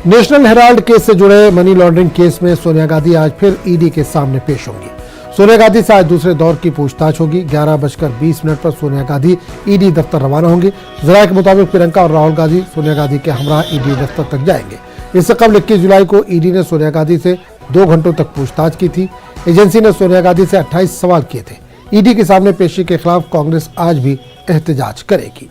National Herald case से जुड़े money laundering case में सोनिया गांधी आज फिर ईडी के सामने पेश होंगी। सोनिया गांधी से आज दूसरे दौर की पूछताछ होगी। 11:20 पर सोनिया गांधी ईडी दफ्तर रवाना होंगी। जराये के मुताबिक प्रियंका और राहुल गांधी सोनिया गांधी के हमरा ईडी दफ्तर तक जाएंगे। इससे कबल 21 जुलाई को ईडी ने सोनिया गांधी से 2 घंटों तक पूछताछ की थी। एजेंसी ने सोनिया गांधी से 28 सवाल किए थे। ईडी के सामने पेशी के खिलाफ कांग्रेस आज भी एहतजाज करेगी।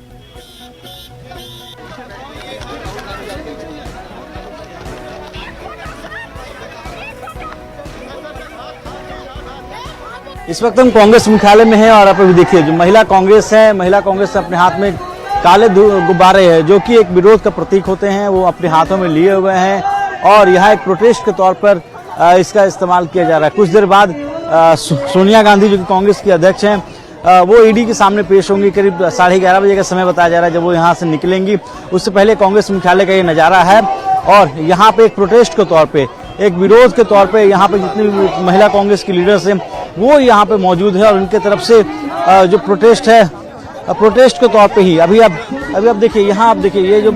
इस वक्त हम कांग्रेस मुख्यालय में हैं और आप अभी देखिए जो महिला कांग्रेस है, महिला कांग्रेस अपने हाथ में काले गुब्बारे हैं जो कि एक विरोध का प्रतीक होते हैं, वो अपने हाथों में लिए हुए हैं और यहाँ एक प्रोटेस्ट के तौर पर इसका इस्तेमाल किया जा रहा है। कुछ देर बाद सोनिया गांधी जो कि कांग्रेस की अध्यक्ष हैं वो ईडी के सामने पेश होंगी। करीब 11:30 बजे का समय बताया जा रहा है जब वो यहाँ से निकलेंगी। उससे पहले कांग्रेस मुख्यालय का ये नज़ारा है और यहाँ पे एक प्रोटेस्ट के तौर पे, एक विरोध के तौर पे यहाँ पे जितनी भी महिला कांग्रेस की लीडर्स हैं वो यहाँ पे मौजूद है और उनके तरफ से जो प्रोटेस्ट है, प्रोटेस्ट के तौर पे ही अभी आप देखिए, यहाँ आप देखिए ये जो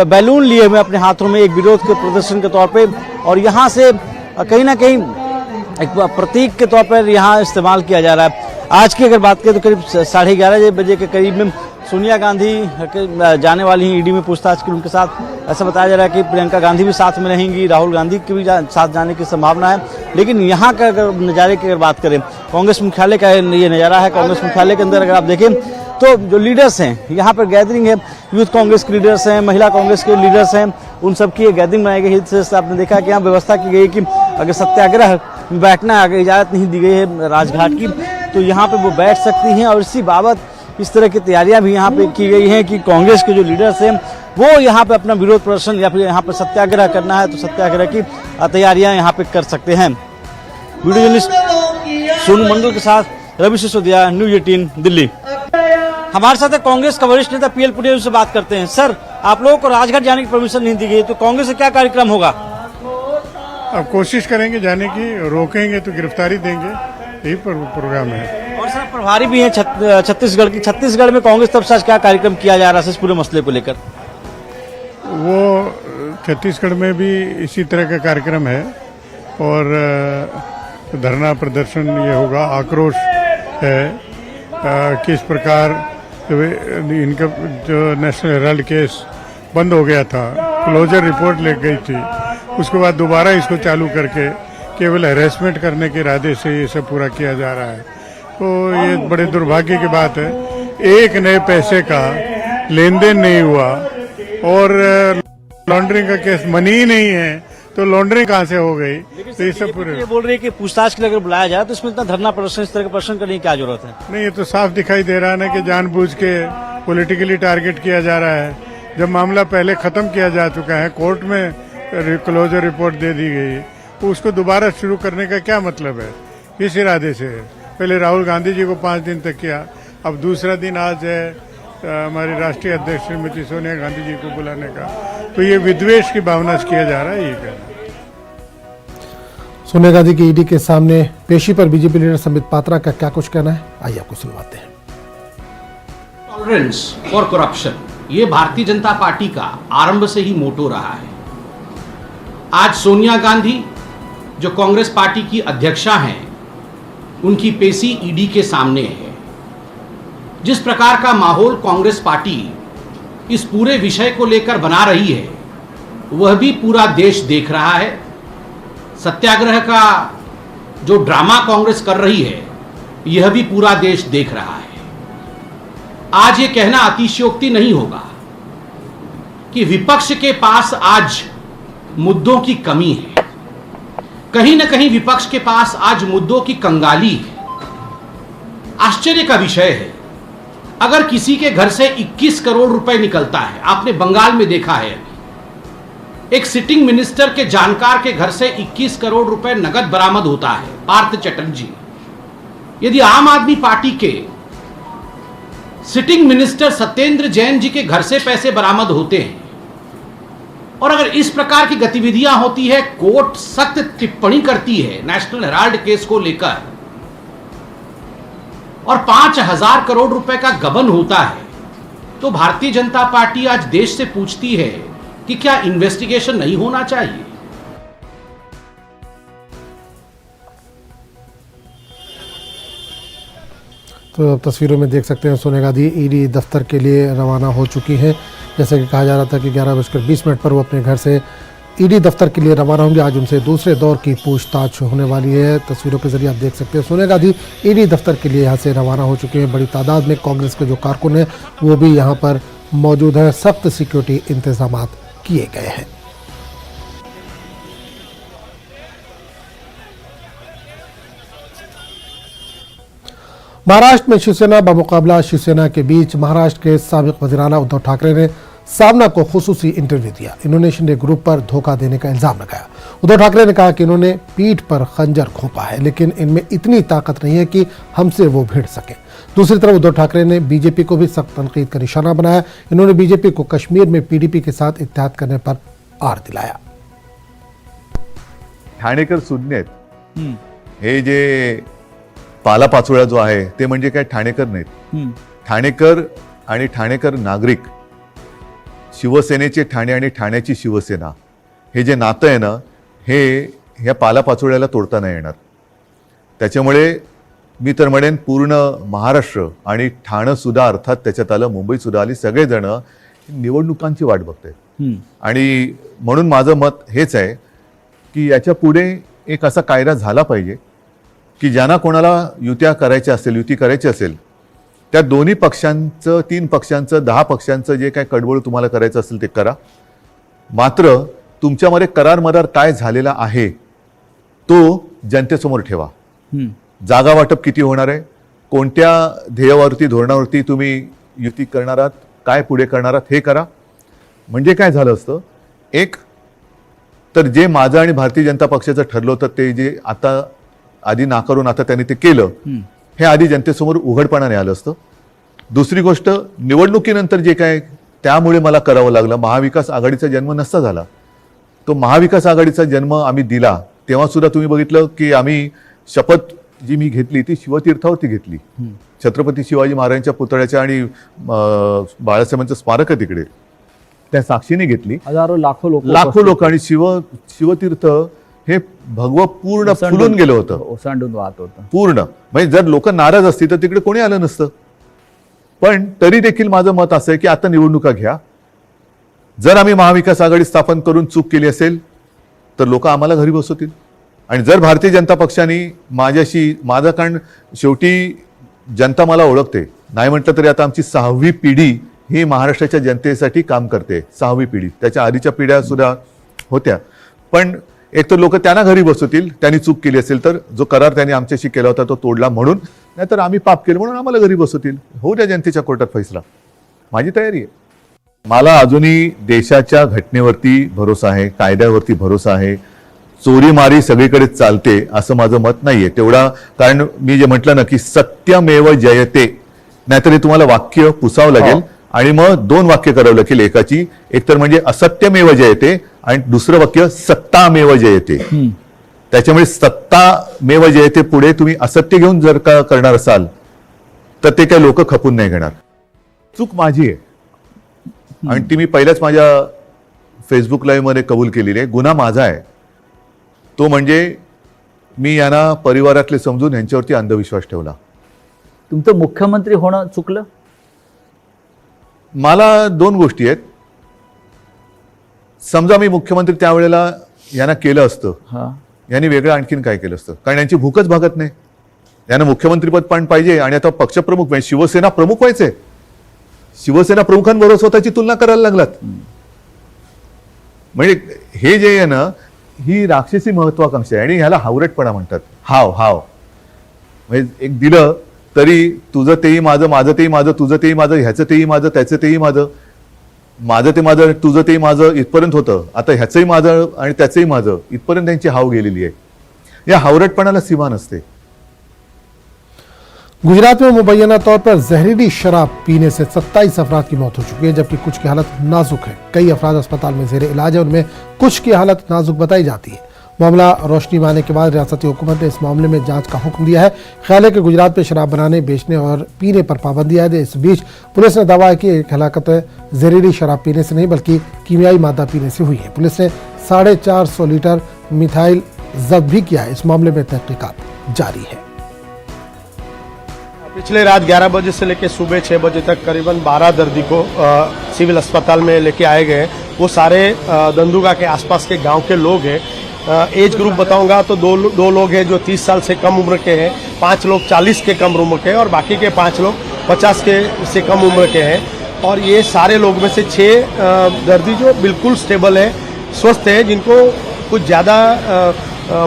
बैलून लिए हुए अपने हाथों में एक विरोध के प्रदर्शन के तौर पे और यहाँ से कहीं ना कहीं एक प्रतीक के तौर पर यहाँ इस्तेमाल किया जा रहा है। आज की अगर बात करें तो करीब 11:30 बजे के करीब में सोनिया गांधी जाने वाली हैं ईडी में पूछताछ की। उनके साथ ऐसा बताया जा रहा है कि प्रियंका गांधी भी साथ में रहेंगी, राहुल गांधी की भी साथ जाने की संभावना है। लेकिन यहाँ का अगर नज़ारे की अगर बात करें, कांग्रेस मुख्यालय का ये नज़ारा है। कांग्रेस मुख्यालय के अंदर अगर आप देखें तो जो लीडर्स हैं यहाँ पर गैदरिंग है, यूथ कांग्रेस के लीडर्स हैं, महिला कांग्रेस के लीडर्स हैं, उन सबकी ये गैदरिंग बनाई गई है। आपने देखा कि यहाँ व्यवस्था की गई कि अगर सत्याग्रह बैठना अगर इजाज़त नहीं दी गई है राजघाट की तो यहाँ पे वो बैठ सकती हैं और इसी बाबत इस तरह की तैयारियां भी यहाँ पे की गई हैं कि कांग्रेस के जो लीडर्स हैं वो यहाँ पे अपना विरोध प्रदर्शन या फिर यहाँ पे सत्याग्रह करना है तो सत्याग्रह की तैयारियां यहाँ पे कर सकते हैं। वीडियो जर्नलिस्ट सोनू मंडल के साथ रवि सिसोदिया, न्यूज़ 18 दिल्ली। हमारे साथ कांग्रेस का वरिष्ठ नेता पीएल पुनिया से बात करते हैं। सर, आप लोगों को राजघाट जाने की परमिशन नहीं दी गई तो कांग्रेस से क्या कार्यक्रम होगा? अब कोशिश करेंगे जाने की, रोकेंगे तो गिरफ्तारी देंगे, यही प्रोग्राम है। और सर प्रभारी भी हैं छत्तीसगढ़ की। छत्तीसगढ़ में कांग्रेस तरफ से क्या कार्यक्रम किया जा रहा है इस पूरे मसले को लेकर? वो छत्तीसगढ़ में भी इसी तरह का कार्यक्रम है और धरना प्रदर्शन ये होगा, आक्रोश है किस प्रकार इनका जो नेशनल हेराल्ड केस बंद हो गया था, क्लोजर रिपोर्ट ले गई थी, उसके बाद दोबारा इसको चालू करके केवल हैरेसमेंट करने के इरादे से ये सब पूरा किया जा रहा है। तो ये बड़े दुर्भाग्य की बात है, एक नए पैसे का लेन देन नहीं हुआ और लॉन्ड्रिंग का केस मनी ही नहीं है तो लॉन्ड्रिंग कहाँ से हो गई? तो ये सब पूरे बोल रही है कि पूछताछ के लिए अगर बुलाया जाए तो इसमें इतना धरना प्रदर्शन, इस तरह का प्रदर्शन करने की क्या जरूरत है? नहीं, ये तो साफ दिखाई दे रहा है ना कि जानबूझ के पॉलिटिकली टारगेट किया जा रहा है। जब मामला पहले खत्म किया जा चुका है, कोर्ट में क्लोजर रिपोर्ट दे दी गई, तो उसको दोबारा शुरू करने का क्या मतलब है? किस इरादे से है? पहले राहुल गांधी जी को 5 दिन तक किया, अब दूसरा दिन आज है हमारी राष्ट्रीय अध्यक्ष श्रीमती सोनिया गांधी जी को बुलाने का। तो ये विद्वेष की भावना से किया जा रहा है, ये कहना। सोनिया गांधी की ईडी के सामने पेशी पर बीजेपी लीडर संबित पात्रा का क्या कुछ कहना है, आइए आपको सुनवाते हैं। टॉलरेंस फॉर करप्शन, ये भारतीय जनता पार्टी का आरंभ से ही मोटो रहा है। आज सोनिया गांधी जो कांग्रेस पार्टी की अध्यक्षा हैं, उनकी पेशी ईडी के सामने है। जिस प्रकार का माहौल कांग्रेस पार्टी इस पूरे विषय को लेकर बना रही है वह भी पूरा देश देख रहा है। सत्याग्रह का जो ड्रामा कांग्रेस कर रही है यह भी पूरा देश देख रहा है। आज ये कहना अतिशयोक्ति नहीं होगा कि विपक्ष के पास आज मुद्दों की कमी है। कहीं ना कहीं विपक्ष के पास आज मुद्दों की कंगाली है। आश्चर्य का विषय है, अगर किसी के घर से 21 करोड़ रुपए निकलता है, आपने बंगाल में देखा है, एक सिटिंग मिनिस्टर के जानकार के घर से 21 करोड़ रुपए नगद बरामद होता है, पार्थ चटर्जी। यदि आम आदमी पार्टी के सिटिंग मिनिस्टर सत्येंद्र जैन जी के घर से पैसे बरामद होते हैं और अगर इस प्रकार की गतिविधियां होती है, कोर्ट सख्त टिप्पणी करती है नेशनल हेराल्ड केस को लेकर और 5,000 करोड़ रुपए का गबन होता है, तो भारतीय जनता पार्टी आज देश से पूछती है कि क्या इन्वेस्टिगेशन नहीं होना चाहिए? तो तस्वीरों में देख सकते हैं सोनिया गांधी ईडी दफ्तर के लिए रवाना हो चुकी हैं। जैसे कि कहा जा रहा था कि 11:20 पर वो अपने घर से ईडी दफ्तर के लिए रवाना होंगे। आज उनसे दूसरे दौर की पूछताछ होने वाली है। तस्वीरों के जरिए आप देख सकते हैं सोनिया गांधी ईडी दफ्तर के लिए यहाँ से रवाना हो चुके हैं। बड़ी तादाद में कांग्रेस के जो कारकुन हैं वो भी यहाँ पर मौजूद हैं। सख्त सिक्योरिटी इंतजाम किए गए हैं। महाराष्ट्र में शिवसेना बमुकाबला शिवसेना के बीच महाराष्ट्र के साबिक वज़ीर-ए-आला उद्धव ठाकरे ने सामना को खुसूसी इंटरव्यू दिया। इन्होंने शिंदे ग्रुप पर धोखा देने का इल्जाम लगाया। उद्धव ठाकरे ने कहा कि इन्होंने पीठ पर खंजर घोंपा है, लेकिन इनमें इतनी ताकत नहीं है कि हमसे वो भिड़ सके। दूसरी तरफ उद्धव ठाकरे ने बीजेपी को भी सख्त तनकीद का निशाना बनाया। इन्होंने बीजेपी को कश्मीर में पीडीपी के साथ इत्तेहाद करने पर आर दिलाया। ठाणेकर सुज्ञ आहेत. हे जे पालापाचोळा जो आहे ते म्हणजे काय ठाणेकर नाहीत. ठाणेकर आणि ठाणेकर नागरिक, शिवसेनेचे ठाणे आणि ठाण्याची शिवसेना, हे जे नातं आहे ना, हे ह्या पालापाचोळ्याला तोडता नाही येणार. त्याच्यामुळे मी तर म्हणेन पूर्ण महाराष्ट्र आणि ठाणं सुद्धा अर्थात त्याच्यात आलं, मुंबई सुद्धा आली, सगळेजण निवडणुकांची वाट बघतायत. आणि म्हणून माझं मत हेच आहे की याच्या पुढे एक असा कायदा झाला पाहिजे की ज्यांना कोणाला युत्या करायच्या असेल, युती करायची असेल, त्या दोन्ही पक्षांचं, 3 पक्षांचं, 10 पक्षांचं जे काय कडवळ तुम्हाला करायचं असेल ते करा. मात्र तुमच्यामध्ये करार मदार काय झालेला आहे तो जनतेसमोर ठेवा. जागा वाटप किती होणार आहे, कोणत्या ध्येयावरती, धोरणावरती तुम्ही युती करणार आहात, काय पुढे करणार आहात हे करा. म्हणजे काय झालं असतं, एक तर जे माझं आणि भारतीय जनता पक्षाचं ठरलं होतं ते जे आता आधी नाकारून आता त्यांनी ते केलं, हे आधी जनतेसमोर उघडपणाने आलं असतं. दुसरी गोष्ट, निवडणुकीनंतर जे काय त्यामुळे मला करावं लागलं, महाविकास आघाडीचा जन्म नसता झाला. तो महाविकास आघाडीचा जन्म आम्ही दिला तेव्हा सुद्धा तुम्ही बघितलं की आम्ही शपथ जी मी घेतली ती शिवतीर्थावरती घेतली. छत्रपती शिवाजी महाराजांच्या पुतळ्याच्या आणि बाळासाहेबांचं स्मारक आहे तिकडे, त्या साक्षीने घेतली. हजारो लाखो लोक आणि शिवतीर्थ हे भगवं पूर्ण फुलून गेलं होतं, ओसांडून वाहत होतं पूर्ण. म्हणजे जर लोक नाराज असतील तर तिकडे कोणी आलं नसतं. पण तरी देखील माझं मत असं आहे की आता निवडणुका घ्या. जर आम्ही महाविकास आघाडी स्थापन करून चूक केली असेल तर लोक आम्हाला घरी बसवतील. आणि जर भारतीय जनता पक्षाने माझं, कारण शेवटी जनता मला ओळखते, नाही म्हटलं तरी आता आमची 6वी पिढी ही महाराष्ट्राच्या जनतेसाठी काम करते. 6वी पिढी, त्याच्या आधीच्या पिढ्या सुद्धा होत्या. पण एक तर लोक त्यांना घरी बसवतील त्यांनी चूक केली असेल तर, जो करार त्यांनी आमच्याशी केला होता तो तोडला म्हणून, नाहीतर आम्ही पाप केलं म्हणून आम्हाला घरी बसवतील. होऊ द्या जनतेच्या कोर्टात फैसला. माझी तयारी आहे. मला अजूनही देशाच्या घटनेवरती भरोसा आहे, कायद्यावरती भरोसा आहे. चोरीमारी सगळीकडे चालते असं माझं मत नाहीये तेवढा. कारण मी जे म्हटलं ना की सत्यमेव जयते, नाहीतर हे तुम्हाला वाक्य पुसावं लागेल आणि मग 2 वाक्य करावं लागेल एकाची. एक तर म्हणजे असत्यमेव जयते आणि दुसरं वाक्य सत्तामेव जयते. त्याच्यामुळे सत्तामेव जयते पुढे तुम्ही असत्य घेऊन जर का करणार असाल तर ते काही लोक खपून नाही घेणार. चूक माझी आहे आणि ती मी पहिल्याच माझ्या फेसबुक लाईव्ह मध्ये कबूल केलेली आहे. गुन्हा माझा आहे तो म्हणजे मी यांना परिवारातले समजून यांच्यावरती अंधविश्वास ठेवला. तुमचं मुख्यमंत्री होणं चुकलं? मला 2 गोष्टी आहेत. समजा मी मुख्यमंत्री त्यावेळेला यांना केलं असतं, यांनी वेगळं आणखीन काय केलं असतं, कारण यांची भूकच भागत नाही. यांना मुख्यमंत्रीपद पण पाहिजे आणि आता पक्षप्रमुख म्हणजे शिवसेना प्रमुख व्हायचे. शिवसेना प्रमुखांबरोबर स्वतःची तुलना करायला लागलात. म्हणजे हे जे आहे ना, ही राक्षसी महत्वाकांक्षा आहे आणि ह्याला हावरटपणा म्हणतात. हाव म्हणजे एक दिलं तरी तुझं तेही माझं, माझं तेही माझं, तुझं तेही माझं, ह्याचं तेही माझं, त्याचं तेही माझं, माझं ते माझं, तुझं तेही माझं इथपर्यंत होतं. आता ह्याचंही माझं आणि त्याचंही माझं इथपर्यंत त्यांची हाव गेलेली आहे. या हावरटपणाला सीमा नसते. गुजरात में मुबैना तौर पर जहरीली शराब पीने से 27 अफराद की मौत हो चुकी है, जबकि कुछ की हालत नाजुक है. कई अफराद अस्पताल में जेर इलाज है, उनमें कुछ की हालत नाजुक बताई जाती है. मामला रोशनी में आने के बाद रियासती हुकूमत ने इस मामले में जांच का हुक्म दिया है। ख्याल है कि गुजरात में शराब बनाने, बेचने और पीने पर पाबंदी है। इस बीच पुलिस ने दावा है कि एक हलाकत जहरीली शराब पीने से नहीं बल्कि कीमियाई मादा पीने से हुई है। पुलिस ने 450 लीटर मिथाइल जब्त भी किया है। इस मामले में तहकीकात जारी है। पिछले रात 11 बजे से लेकर सुबह 6 बजे तक करीबन 12 दर्दी को सिविल अस्पताल में लेके आए गए। वो सारे दंदुगा के आसपास के गांव के लोग हैं। एज ग्रुप बताऊंगा तो दो लोग हैं जो 30 साल से कम उम्र के हैं, 5 लोग 40 के कम उम्र के हैं और बाकी के 5 लोग 50 के से कम उम्र के हैं। और ये सारे लोग में से 6 दर्दी जो बिल्कुल स्टेबल है, स्वस्थ है, जिनको कुछ ज़्यादा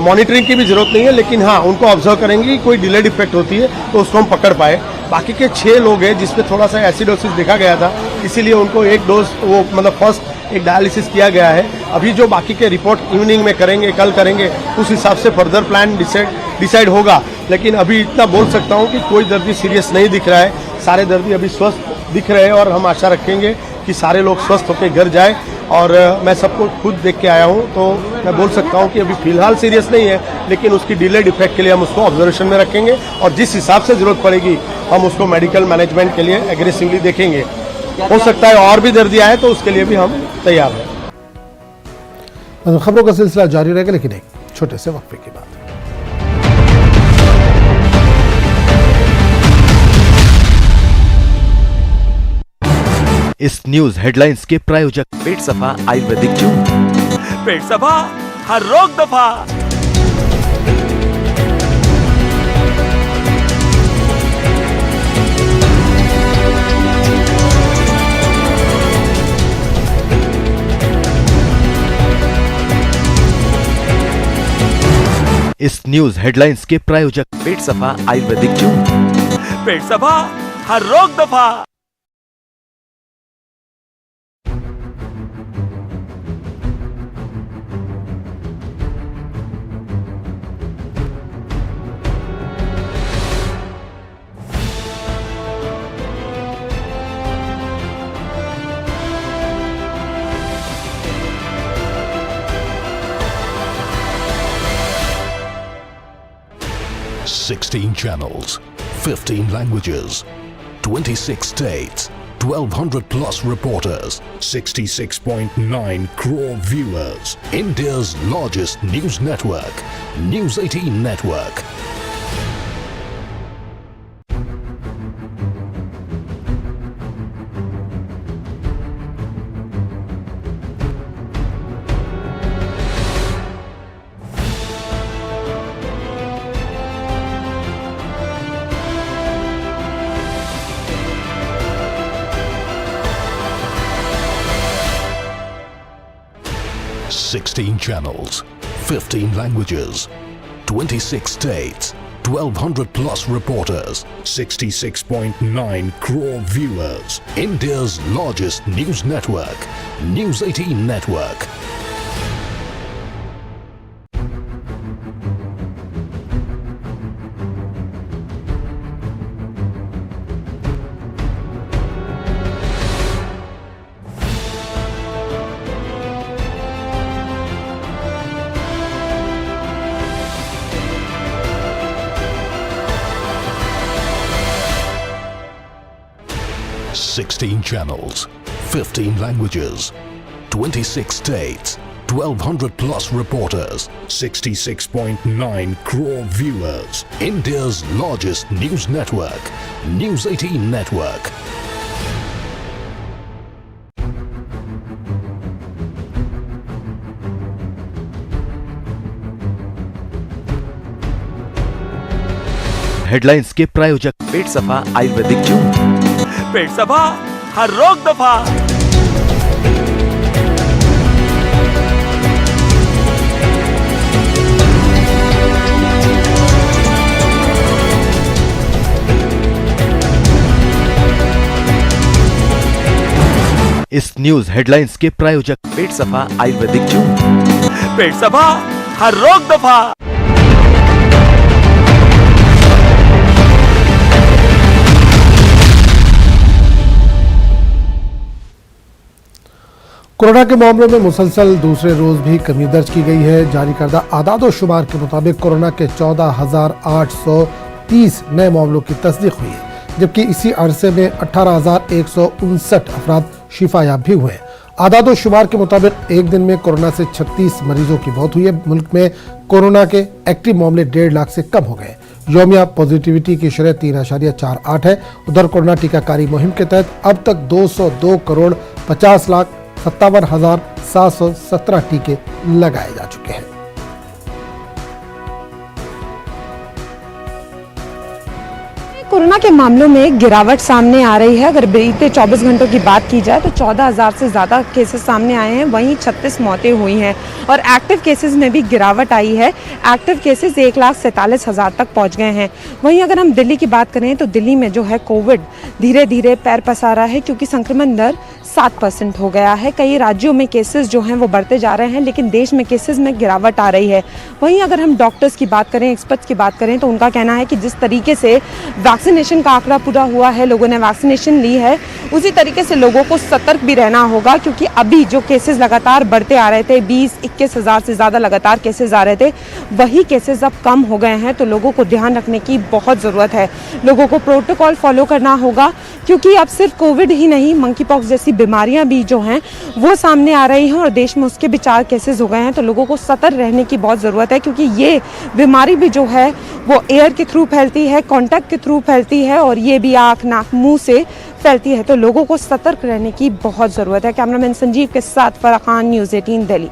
मॉनिटरिंग की भी जरूरत नहीं है, लेकिन हाँ उनको ऑब्जर्व करेंगे कि कोई डिलेड इफेक्ट होती है तो उसको हम पकड़ पाए। बाकी के 6 लोग हैं जिसमें थोड़ा सा एसिडोसिस देखा गया था, इसीलिए उनको एक डोज वो मतलब फर्स्ट एक डायलिसिस किया गया है। अभी जो बाकी के रिपोर्ट इवनिंग में करेंगे, कल करेंगे, उस हिसाब से फर्दर प्लान डिसाइड होगा। लेकिन अभी इतना बोल सकता हूँ कि कोई दर्दी सीरियस नहीं दिख रहा है, सारे दर्दी अभी स्वस्थ दिख रहे हैं और हम आशा रखेंगे कि सारे लोग स्वस्थ होकर घर जाए। और मैं सबको खुद देख के आया हूँ तो मैं बोल सकता हूँ कि अभी फिलहाल सीरियस नहीं है, लेकिन उसकी डिलेड इफेक्ट के लिए हम उसको ऑब्जर्वेशन में रखेंगे और जिस हिसाब से जरूरत पड़ेगी हम उसको मेडिकल मैनेजमेंट के लिए एग्रेसिवली देखेंगे। हो सकता है और भी दर्दी आए तो उसके लिए भी हम तैयार हैं। खबरों का सिलसिला जारी रहेगा, लेकिन एक छोटे से वक्फे के बाद। इस न्यूज हेडलाइंस के प्रायोजक पेट सफा आयुर्वेदिक जूस। पेट सफा, हर रोग दफा। इस न्यूज हेडलाइंस के प्रायोजक पेट सफा आयुर्वेदिक जूस। पेट सफा, हर रोग दफा। Sixteen channels, 15 languages, 26 states, 1,200 plus reporters, 66.9 crore viewers. India's largest news network, News 18 Network. Sixteen channels, 15 languages, 26 states, 1,200 plus reporters, 66.9 crore viewers. India's largest news network, News 18 Network. Sixteen channels, 15 languages, 26 states, 1,200 plus reporters, 66.9 crore viewers. India's largest news network, News 18 Network. Headlines के प्रायोजक पेट सफा Ayurvedic juice. पेट सफा, हर रोग दफा। इस news headlines के प्रायोजक पेट सफा आयुर्वेदिक जूस। पेट सफा, हर रोग दफा। कोरोना के मामलों में मुसलसल दूसरे रोज भी कमी दर्ज की गई है। जारी करदा आदाद-ओ-शुमार के मुताबिक कोरोना के 14,830 नए मामलों की तस्दीक हुई है, जबकि इसी अरसे में 18,159 अफराद शिफायाब भी हुए हैं। आदाद-ओ-शुमार के मुताबिक एक दिन में कोरोना से 36 मरीजों की मौत हुई है। मुल्क में कोरोना के एक्टिव मामले 1.5 लाख से कम हो गए। यौमिया पॉजिटिविटी की शरह 3.48 है। उधर कोरोना टीकाकारी मुहिम के तहत अब तक 202,50,57,717 टीके लगाए जा चुके हैं। कोरोना के मामलों में गिरावट सामने आ रही है। अगर बीते 24 घंटों की बात की जाए तो 14,000 से ज़्यादा केसेस सामने आए हैं, वहीं 36 मौतें हुई हैं और एक्टिव केसेस में भी गिरावट आई है। एक्टिव केसेस 1,47,000 तक पहुंच गए हैं। वहीं अगर हम दिल्ली की बात करें तो दिल्ली में जो है कोविड धीरे धीरे पैर पसारा है, क्योंकि संक्रमण दर 7% हो गया है। कई राज्यों में केसेस जो हैं वो बढ़ते जा रहे हैं, लेकिन देश में केसेस में गिरावट आ रही है। वहीं अगर हम डॉक्टर्स की बात करें, एक्सपर्ट्स की बात करें, तो उनका कहना है कि जिस तरीके से वैक्सीनेशन का आंकड़ा पूरा हुआ है, लोगों ने वैक्सीनेशन ली है, उसी तरीके से लोगों को सतर्क भी रहना होगा, क्योंकि अभी जो केसेस लगातार बढ़ते आ रहे थे, 20-21 हज़ार से ज़्यादा लगातार केसेस आ रहे थे, वही केसेस अब कम हो गए हैं। तो लोगों को ध्यान रखने की बहुत ज़रूरत है। लोगों को प्रोटोकॉल फॉलो करना होगा, क्योंकि अब सिर्फ कोविड ही नहीं, मंकी पॉक्स जैसी बीमारियां भी जो हैं वो सामने आ रही हैं और देश में उसके भी 4 केसेस हो गए हैं। तो लोगों को सतर्क रहने की बहुत ज़रूरत है, क्योंकि ये बीमारी भी जो है वो एयर के थ्रू फैलती है, कॉन्टैक्ट के थ्रू फैलती है और ये भी आँख, नाक, मुंह से फैलती है। तो लोगों को सतर्क रहने की बहुत ज़रूरत है। कैमरामैन संजीव के साथ फराह खान, न्यूज़ 18 दिल्ली।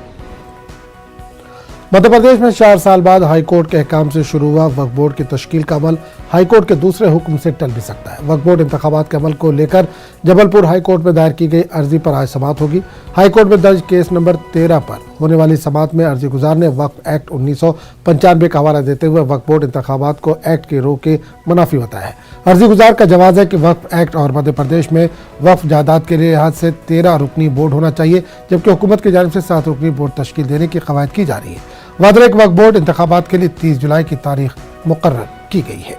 मध्य प्रदेश में 4 साल बाद हाईकोर्ट के अहकाम से शुरू हुआ वक्फ बोर्ड की तश्कील का अमल हाईकोर्ट के दूसरे हुक्म से टल भी सकता है। वक्फ बोर्ड इंतखाबात के अमल को लेकर जबलपुर हाईकोर्ट में दायर की गई अर्जी पर आज समाअत होगी। हाईकोर्ट में दर्ज केस नंबर 13 पर होने वाली समाअत में अर्जी गुजार ने वक्फ एक्ट 1995 का हवाला देते हुए वक्फ बोर्ड इंतखाबात को एक्ट के रो के मुनाफी बताया है। अर्जी गुजार का जवाब है कि वक्फ एक्ट और मध्य प्रदेश में वक्फ जायदाद के लिहाज से 13 रुकनी बोर्ड होना चाहिए, जबकि हुकूमत की जानिब से 7 रुकनी बोर्ड तश्कील देने की कवायद की जा रही है। वादरेक वक्फ बोर्ड इंतखाबात के लिए 30 जुलाई की तारीख मुकर्रर की गई है।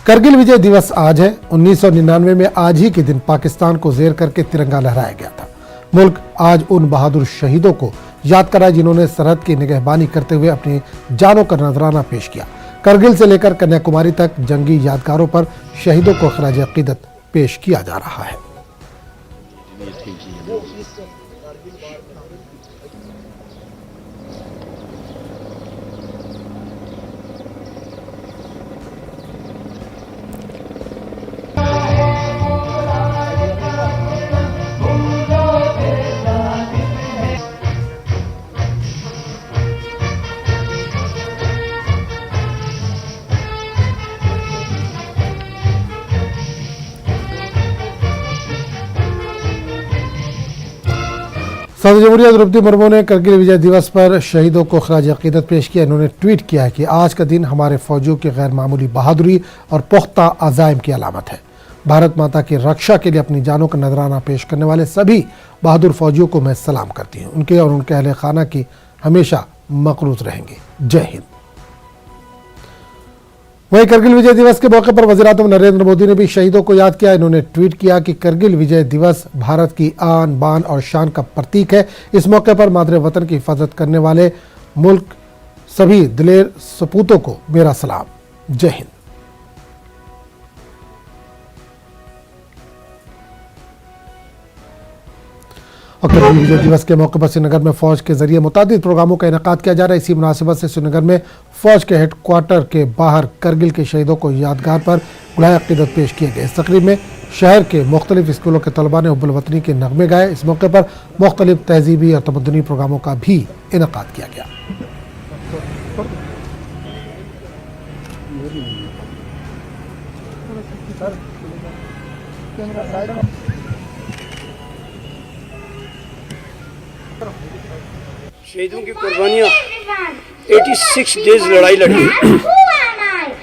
करगिल विजय दिवस आज है। 1999 में आज ही के दिन पाकिस्तान को जेर करके तिरंगा लहराया गया था। मुल्क आज उन बहादुर शहीदों को याद कराए जिन्होंने सरहद की निगहबानी करते हुए अपनी जानों का नजराना पेश किया। करगिल से लेकर कन्याकुमारी तक जंगी यादगारों पर शहीदों को खराज अकीदत पेश किया जा रहा है। सदर जमहूरिया द्रौपदी मुर्मू ने करगिल विजय दिवस पर शहीदों को खराज अकीदत पेश किया। इन्होंने ट्वीट किया है कि आज का दिन हमारे फौजियों की गैर मामूली बहादुरी और पुख्ता अज़ाइम की अलामत है। भारत माता की रक्षा के लिए अपनी जानों का नजराना पेश करने वाले सभी बहादुर फौजियों को मैं सलाम करती हूँ। उनके और उनके अहले खाना की हमेशा मकरूज रहेंगे। जय हिंद। वहीं करगिल विजय दिवस के मौके पर वज़ीर-ए-आज़म नरेंद्र मोदी ने भी शहीदों को याद किया। इन्होंने ट्वीट किया कि करगिल विजय दिवस भारत की आन, बान और शान का प्रतीक है। इस मौके पर मादरे वतन की हिफाजत करने वाले मुल्क सभी दिलेर सपूतों को मेरा सलाम। जय हिंद। और करगिल विजय दिवस के मौके पर श्रीनगर में फौज के जरिए मुतादिद प्रोग्रामों का इनेकाद किया जा रहा है। इसी मुनासिबत से श्रीनगर में फौज के हेडक्वार्टर के बाहर करगिल के शहीदों को यादगार पर गुलाए अकीदत पेश किए गए। इस तकरीब में शहर के मुख्तलिफ स्कूलों के तलबा ने हुब्बुल वतनी के नगमे गाए। इस मौके पर मुख्तलिफ तहजीबी और तमद्दुनी प्रोग्रामों का भी इनेकाद किया गया। शहीदों की कुर्बानियाँ 86 डेज लड़ाई लड़ी है।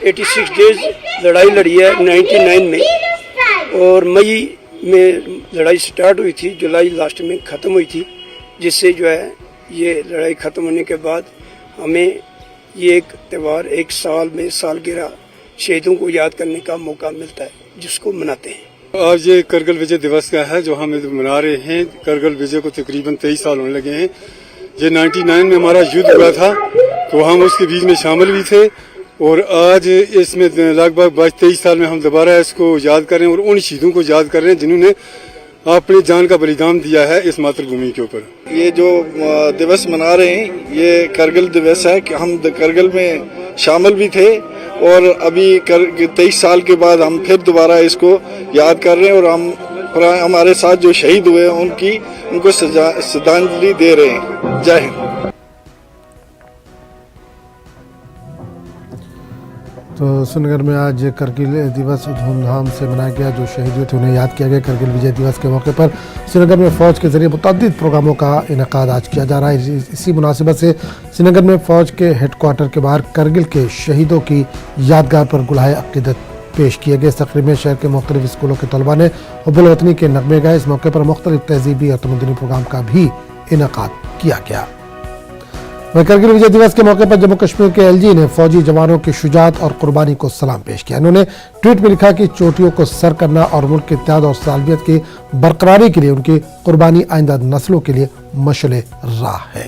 86 डेज लड़ाई लड़ी है 99 में, और मई में लड़ाई स्टार्ट हुई थी, जुलाई लास्ट में ख़त्म हुई थी, जिससे जो है ये लड़ाई ख़त्म होने के बाद हमें ये एक त्यौहार एक साल में सालगिरह शहीदों को याद करने का मौका मिलता है, जिसको मनाते हैं। आज ये करगिल विजय दिवस का है जो हम मना रहे हैं। करगिल विजय को तकरीबन 23 साल होने लगे हैं। ये 99 में हमारा युद्ध हुआ था तो हम उसके बीच में शामिल भी थे और आज इसमें लगभग 22-23 साल में हम दोबारा इसको याद कर रहे हैं और उन शहीदों को याद कर रहे हैं जिन्होंने अपनी जान का बलिदान दिया है इस मातृभूमि के ऊपर। ये जो दिवस मना रहे हैं ये करगिल दिवस है कि हम करगिल में शामिल भी थे और अभी 23 साल के बाद हम फिर दोबारा इसको याद कर रहे हैं और हमारे साथ जो शहीद हुए हैं उनको श्रद्धांजलि दे रहे हैं। जय हिंद। तो श्रीनगर में आज करगिल दिवस धूमधाम से मनाया गया। जो शहीद हुए थे उन्हें याद किया गया। करगिल विजय दिवस के मौके पर श्रीनगर में फ़ौज के जरिए मुतअद्दिद प्रोग्रामों का इनेकाद आज किया जा रहा है। इसी मुनासिबत से श्रीनगर में फ़ौज के हेडक्वार्टर के बाहर करगिल के शहीदों की यादगार पर गुलाहे अक़ीदत पेश किए गए। इस तकरीब में शहर के मुख्तलिफ स्कूलों के तलबा ने हुब्बुल वतनी के नगमे गाए। इस मौके पर मुख्तलिफ तहजीबी और तमद्दुनी प्रोग्राम का भी इनेकाद किया गया। वहीं करगिल विजय दिवस के मौके पर जम्मू कश्मीर के एलजी ने फौजी जवानों की शुजात और कुर्बानी को सलाम पेश किया। इन्होंने ट्वीट में लिखा कि चोटियों को सर करना और मुल्क के इत्तेहाद और सालमियत की बरकरारी के लिए उनकी कुर्बानी आइंदा नस्लों के लिए मशअले राह है।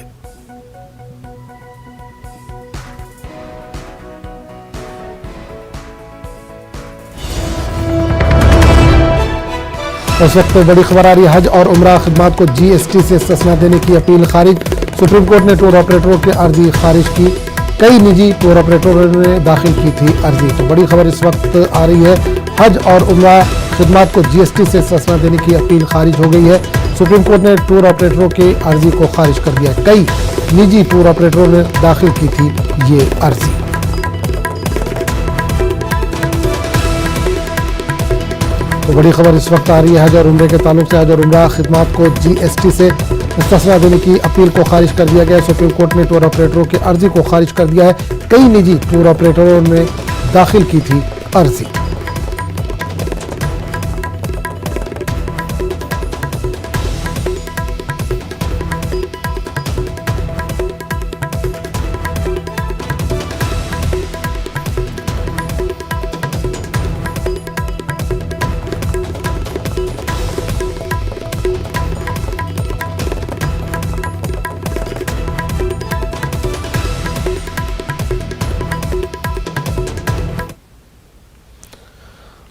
इस वक्त बड़ी खबर आ रही है। हज और उम्रा खिदमात को जीएसटी से इस्तिस्ना देने की अपील खारिज। सुप्रीम कोर्ट ने टूर ऑपरेटरों की अर्जी खारिज की। कई निजी टूर ऑपरेटरों ने दाखिल की थी अर्जी। तो बड़ी खबर इस वक्त आ रही है। हज और उम्रा खिदमात को जीएसटी से इस्तिस्ना देने की अपील खारिज हो गई है। सुप्रीम कोर्ट ने टूर ऑपरेटरों की अर्जी को खारिज कर दिया। कई निजी टूर ऑपरेटरों ने दाखिल की थी ये अर्जी। तो बड़ी खबर इस वक्त आ रही है। हज और उम्रे के ताल्लुक से हज और उम्रा खिदमात को जीएसटी से इस्तिस्ना देने की अपील को खारिज कर दिया गया। सुप्रीम कोर्ट ने टूर ऑपरेटरों की अर्जी को खारिज कर दिया है। कई निजी टूर ऑपरेटरों ने दाखिल की थी अर्जी।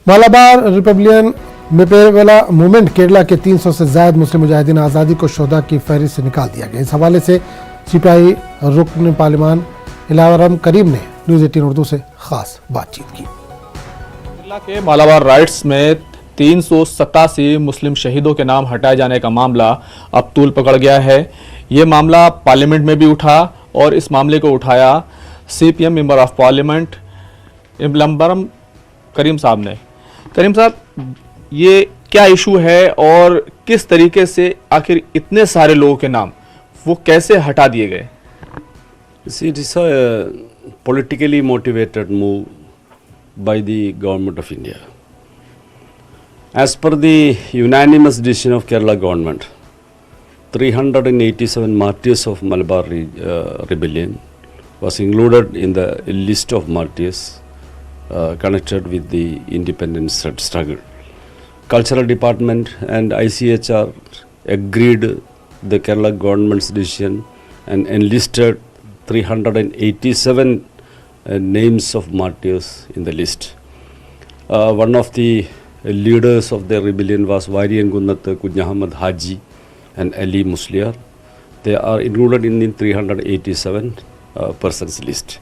मालाबार रिपब्लिकन मेपेवाला मूवमेंट केरला के 300 से ज्यादा मुस्लिम मुजाहिदीन आज़ादी को शोधा की फहरिस्त से निकाल दिया गया। इस हवाले से सीपीआई रुकन पार्लिमान इलावरम करीम ने न्यूज़ 18 उर्दू से खास बातचीत की। केरला के मालाबार राइट्स में 387 मुस्लिम शहीदों के नाम हटाए जाने का मामला अब तूल पकड़ गया है। ये मामला पार्लियामेंट में भी उठा और इस मामले को उठाया सीपीएम मेंबर ऑफ पार्लियामेंट इलावरम करीम साहब ने। करीम साहब, ये क्या इशू है और किस तरीके से आखिर इतने सारे लोगों के नाम वो कैसे हटा दिए गए? See, it is a politically motivated move by the government of India. As per the unanimous decision of Kerala government, 387 martyrs of Malabar rebellion was included in the list of martyrs connected with the independence struggle. Cultural Department and ICHR agreed the Kerala government's decision and enlisted 387 names of martyrs in the list. One of the leaders of the rebellion was Varian Gunnat Kujnahamad Haji and Ali Musliar. They are included in the 387 persons list.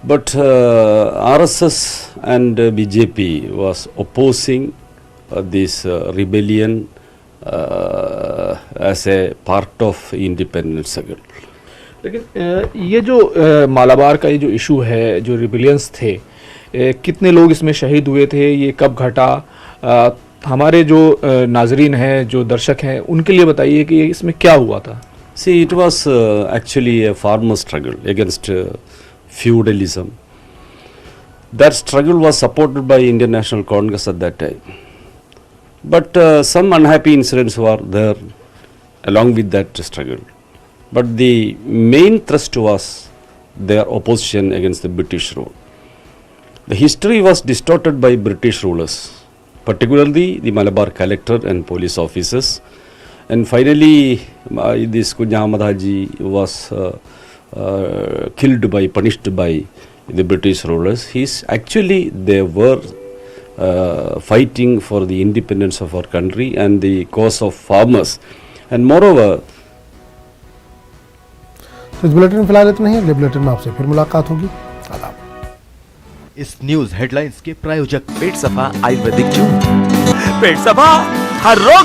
But RSS and BJP was opposing this rebellion as a part of independence struggle. लेकिन ये जो मालाबार का ये जो issue है, जो rebellions थे, कितने लोग इसमें शहीद हुए थे, ये कब घटा, हमारे जो नाजरीन हैं, जो दर्शक हैं, उनके लिए बताइए कि इसमें क्या हुआ था। See, it was actually a farmer struggle against feudalism. That struggle was supported by Indian National Congress at that time. But some unhappy incidents were there along with that struggle. But the main thrust was their opposition against the British rule. The history was distorted by British rulers, particularly the Malabar collector and police officers. And finally, this Kunya Ahmad Haji was punished by the British rulers. They were fighting for the independence of our country and the cause of farmers. And moreover, तो इस bulletin में फिलहाल इतना ही। अगले bulletin में आपसे फिर मुलाकात होगी। आदाब। इस न्यूज हेडलाइंस के प्रायोजक पेट सफा आयुर्वेदिक जून। पेट सफा हर रोग